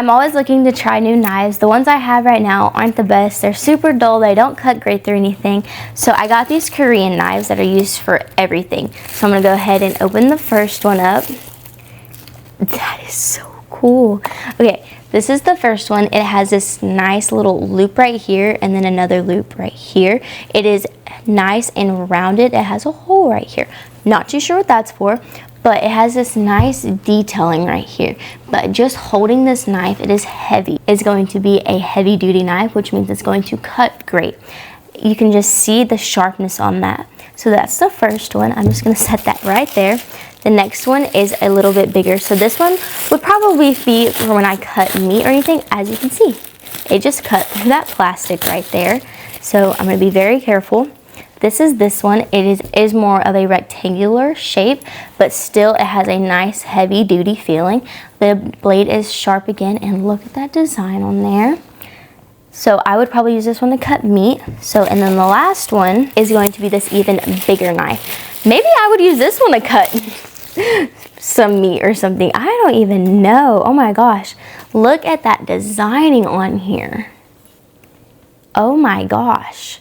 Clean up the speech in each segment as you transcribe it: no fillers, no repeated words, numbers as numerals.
I'm always looking to try new knives. The ones I have right now aren't the best. They're super dull. They don't cut great through anything. So I got these Korean knives that are used for everything. So I'm gonna go ahead and open the first one up. That is so cool. Okay, this is the first one. It has this nice little loop right here and then another loop right here. It is nice and rounded. It has a hole right here. Not too sure what that's for, but it has this nice detailing right here. But just holding this knife, it is heavy. It's going to be a heavy duty knife, which means it's going to cut great. You can just see the sharpness on that. So that's the first one. I'm just gonna set that right there. The next one is a little bit bigger. So this one would probably be for when I cut meat or anything. As you can see, it just cut through that plastic right there. So I'm gonna be very careful. This one. It is more of a rectangular shape, but still it has a nice heavy duty feeling. The blade is sharp again, and look at that design on there. So I would probably use this one to cut meat. So, and then the last one is going to be this even bigger knife. Maybe I would use this one to cut some meat or something. I don't even know. Oh my gosh. Look at that designing on here. Oh my gosh.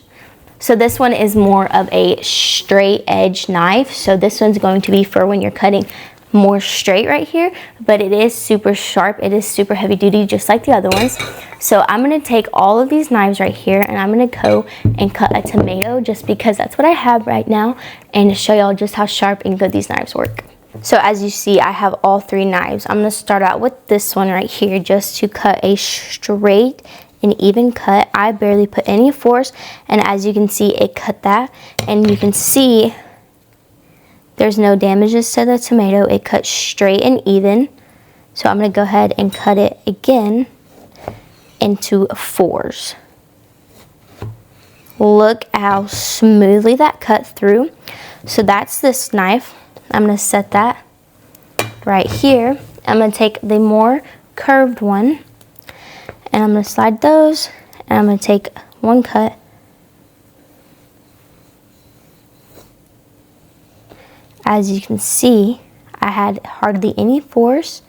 So this one is more of a straight edge knife. So this one's going to be for when you're cutting more straight right here, but it is super sharp. It is super heavy duty, just like the other ones. So I'm gonna take all of these knives right here and I'm gonna go and cut a tomato just because that's what I have right now, and to show y'all just how sharp and good these knives work. So as you see, I have all three knives. I'm gonna start out with this one right here just to cut a straight and even cut. I barely put any force, and as you can see, it cut that, and you can see there's no damages to the tomato. It cut straight and even. So I'm gonna go ahead and cut it again into fours. Look how smoothly that cut through. So that's this knife. I'm gonna set that right here. I'm gonna take the more curved one and I'm gonna slide those, and I'm gonna take one cut. As you can see, I had hardly any force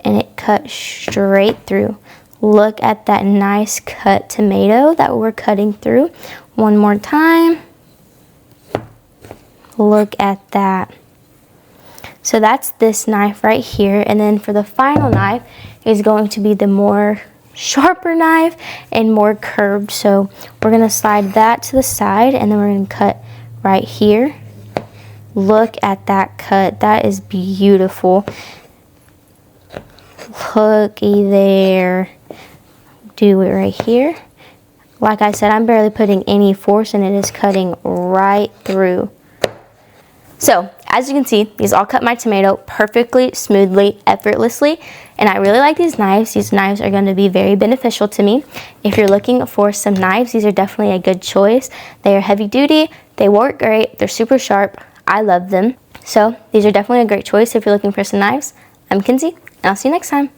and it cut straight through. Look at that nice cut tomato that we're cutting through. One more time. Look at that. So that's this knife right here, and then for the final knife is going to be the more sharper knife and more curved. So we're gonna slide that to the side, and then we're gonna cut right here. Look at that cut. That is beautiful. Looky there. Do it right here. Like I said, I'm barely putting any force, and it is cutting right through. So as you can see, these all cut my tomato perfectly, smoothly, effortlessly, and I really like these knives. These knives are going to be very beneficial to me. If you're looking for some knives, these are definitely a good choice. They are heavy duty, they work great, they're super sharp. I love them. So these are definitely a great choice if you're looking for some knives. I'm Kinsey, and I'll see you next time.